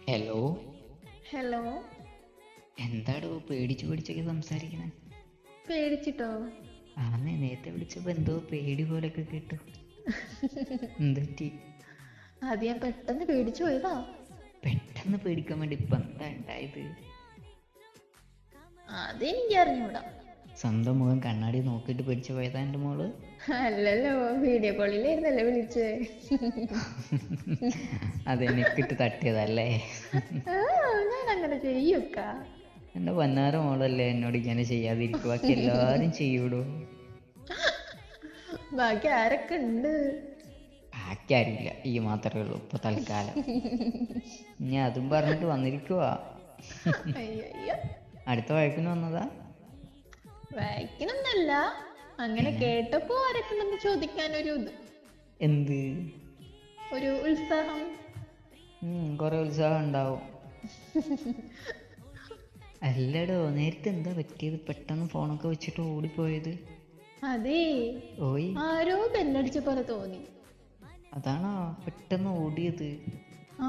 Hello. Hello. എന്താടോ പേടിച്ചു പേടിച്ചൊക്കെ സംസാരിക്കണേ? പേടിച്ചിട്ടോ? ആന്നേ, നേരത്തെ വിളിച്ചപ്പോ എന്തോ പേടി പോലൊക്കെ കേട്ടു. എന്തുപറ്റി? അത് ഞാൻ പെട്ടെന്ന് പേടിച്ചു പോയതാ. പെട്ടെന്ന് പേടിക്കാൻ വേണ്ടി ഇപ്പൊ എന്താ ഉണ്ടായത്? അതെനിക്ക് അറിഞ്ഞൂടാ. സ്വന്തം മുഖം കണ്ണാടി നോക്കിയിട്ട് പേടിച്ചു പോയതാ എൻ്റെ മോള്? അല്ലല്ലോ, വീഡിയോ കോളിലായിരുന്നല്ലേ വിളിച്ചേ. അതെനിക്കിട്ട് തട്ടിയതല്ലേ? ഞാൻ അങ്ങനെ ചെയ്യൂക്ക. എൻ്റെ പൊന്നാര മോളല്ലേ, എന്നോട് ഇങ്ങനെ ചെയ്യാതിരിക്കുക. ബാക്കി എല്ലാരും ചെയ്യൂടോ. ബാക്കി ആരൊക്കെ ഉണ്ട്? ബാക്കി ആരുമില്ല, ഈ മാത്രമേ ഉള്ളൂ ഇപ്പൊ തൽക്കാലം. ഞാൻ അതും പറഞ്ഞിട്ട് വന്നിരിക്കുവാ. അയ്യോ, അടുത്ത വഴക്കിന് വന്നതാ? വായിക്കണമെന്നല്ല, അങ്ങനെ കേട്ടപ്പോ ആരൊക്കെ ഉണ്ടെന്ന് ചോദിക്കാനൊരു ഇത്. എന്ത്? ഒരു ഉത്സാഹം. കൊറേ ഉത്സാഹം ഉണ്ടാവും. അല്ലടോ, നേരത്തെ എന്താ പറ്റിയത്? പെട്ടെന്ന് ഫോണൊക്കെ വെച്ചിട്ട് ഓടിപ്പോയത്? അതേ, ഓയ്, ആരോ ബെല്ലടിച്ച പോലെ തോന്നി. അതാണോ പെട്ടെന്ന് ഓടിയത്?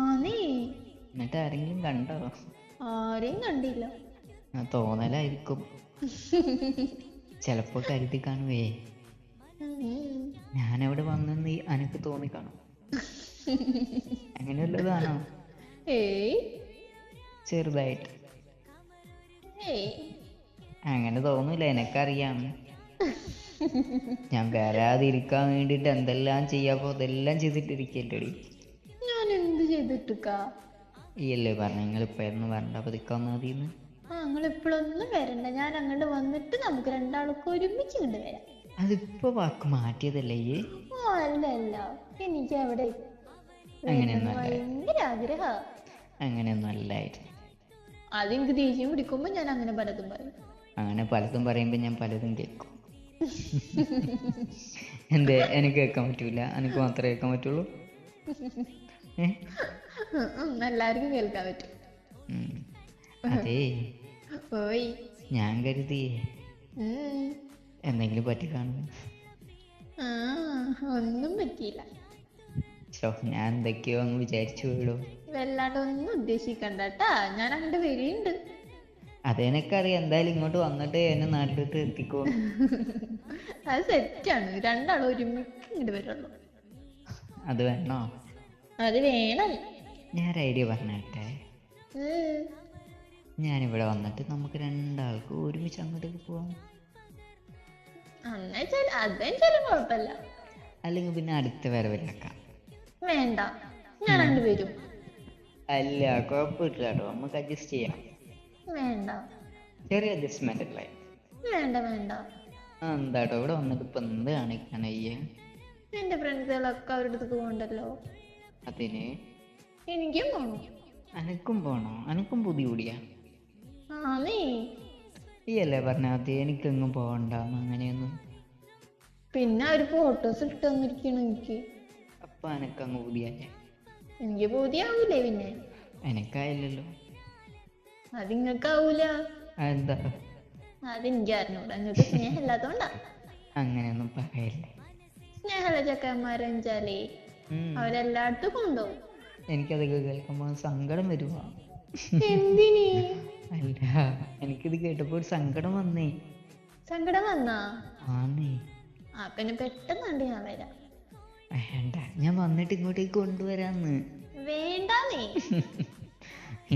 ആന്നേ. എന്നിട്ട് ആരെങ്കിലും കണ്ടോ? ആരെയും കണ്ടില്ല. തോന്നലായിരിക്കും. ചിലപ്പോ കരുതി കാണുവേ ഞാനവിടെ വന്നെന്ന് അനക്ക് തോന്നിക്കാണും. അങ്ങനെയുള്ളതാണോ? ഏയ്, ചെറുതായിട്ട്. ഏയ്, അങ്ങനെ തോന്നൂല, എനക്കറിയാം. ഞാൻ വരാതിരിക്കാൻ വേണ്ടിട്ട് എന്തെല്ലാം ചെയ്യാപ്പോ അതെല്ലാം ചെയ്തിട്ടിരിക്കല്ലേടി. ഞാൻ എന്ത് ചെയ്തിട്ടുക്കാ? ഈ അല്ലേ പറഞ്ഞ നിങ്ങളിപ്പോ എന്ന് പറഞ്ഞ പതിക്കാൻ മതിന്ന്. നിങ്ങൾ ഇപ്പോഴൊന്നും വരണ്ട, ഞാൻ അങ്ങോട്ട് വന്നിട്ട് നമുക്ക് രണ്ടാൾക്കും ഒരുമിച്ച് ഇങ്ങോട്ട് വരാം. അതിപ്പോ വാക്ക് മാറ്റിയതല്ലേ ഈ? ഓ അല്ല അല്ല, എനിക്ക് അവിടെ അങ്ങനെയൊന്നും അല്ല, ഭയങ്കര ആഗ്രഹ. അങ്ങനെയൊന്നും അല്ലായിരുന്നു. അത് എനിക്ക് ദേഷ്യം പിടിക്കുമ്പോ ഞാൻ അങ്ങനെ പലതും പറയും. അങ്ങനെ പലതും പറയുമ്പോ ഞാൻ പലതും കേൾക്കും. എന്തേ, എനിക്ക് കേൾക്കാൻ പറ്റൂല? എനിക്ക് മാത്രമേ കേൾക്കാൻ പറ്റുള്ളൂ? എല്ലാവർക്കും കേൾക്കാൻ പറ്റും. അതേ, ഓയ്, ഞാൻ കരുതി എന്തെങ്കിലും പറ്റി കാണും. ഒന്നും പറ്റിയില്ല. ഞാൻ എന്തൊക്കെയോ അങ്ങ് വിചാരിച്ചു വീടും. വല്ലാണ്ടൊന്നും ഉദ്ദേശിക്കണ്ടട്ടാ, ഞാൻ അങ്ങോട്ട് വരിയുണ്ട്. അതെനിക്കറിയാം. എന്തായാലും ഇങ്ങോട്ട് വന്നിട്ട് എന്നെ നാട്ടിലോട്ട് എത്തിക്കോ. അത് സെറ്റാണ്, രണ്ടാളും ഒരുമിച്ച് ഇങ്ങോട്ട് വരുള്ളൂ. അത് വേണോ? അത് വേണം. ഞാൻ ഒരു ഐഡിയ പറഞ്ഞേ. ഞാനിവിടെ വന്നിട്ട് നമുക്ക് രണ്ടാൾക്കും ഒരുമിച്ച് അങ്ങോട്ടേക്ക് പോവാം. അതെന്തായാലും കുഴപ്പമില്ല. അല്ലെങ്കിൽ പിന്നെ അടുത്ത വരവിലാക്കാം. വേണ്ട, ഞാൻ അങ്ങോട്ട് വരും. അല്ല, കുഴപ്പമില്ല കേട്ടോ, നമുക്ക് അഡ്ജസ്റ്റ് ചെയ്യാം. വേണ്ട, ചെറിയ അഡ്ജസ്റ്റ്മെന്റ് അല്ലേ? വേണ്ട വേണ്ട. എന്താട്ടോ ഇവിടെ വന്നിട്ട് ഇപ്പൊ എന്ത് കാണിക്കാനയ്യേ? എന്റെ ഫ്രണ്ട്സുകളൊക്കെ അവരുടെ അടുത്ത് പോകണ്ടല്ലോ. അതിന് എനിക്കും പോണം. അനക്കും പോണോ? അനക്കും പുതി കൂടിയാ? നീ ഈ അല്ലേ പറഞ്ഞ അത് എനിക്കെങ്ങും പോകണ്ടെന്ന്. അങ്ങനെയൊന്നും. പിന്നെ അവര് ഫോട്ടോസ് ഇട്ട് തന്നിരിക്കണം എനിക്ക്. അപ്പൊ എനക്കങ്ങ് പുതിയല്ലേ? എനിക്ക് ബോധ്യാവൂലേ? പിന്നെ എനക്കായില്ലല്ലോ. അത് നിങ്ങൾക്കാവൂല. എന്താ? അതെനിക്ക് അറിഞ്ഞൂടാ, നിങ്ങൾക്ക് സ്നേഹം ഇല്ലാത്തോണ്ടാ. അങ്ങനെയൊന്നും പറയല്ലേ. സ്നേഹമുള്ള ചക്കന്മാരെച്ചാലേ അവരെല്ലായിടത്തും കൊണ്ടുപോകും. എനിക്കതൊക്കെ കേൾക്കുമ്പോ സങ്കടം വരുവാ. എന്തിന്? അല്ല, എനിക്കിത് കേട്ടപ്പോ ഒരു സങ്കടം വന്നേ. സങ്കടം വന്നാ? ആന്നേ. പിന്നെ പെട്ടെന്നുണ്ട് ഞാൻ വരാം. വേണ്ട, ഞാൻ വന്നിട്ട് ഇങ്ങോട്ടേക്ക് കൊണ്ടുവരാന്ന്. വേണ്ടാന്നേ.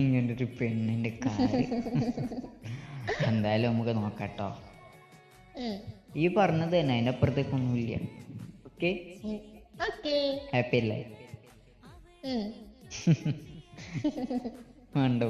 ഇങ്ങനൊരു പെണ്ണിന്റെ കാര്യം. എന്തായാലും നമുക്ക് നോക്കാട്ടോ. ഈ പറഞ്ഞത് തന്നെ, അതിന്റെ അപ്പുറത്തേക്കൊന്നുമില്ല. ഓക്കെ, ഹാപ്പി അല്ലേ? വേണ്ട.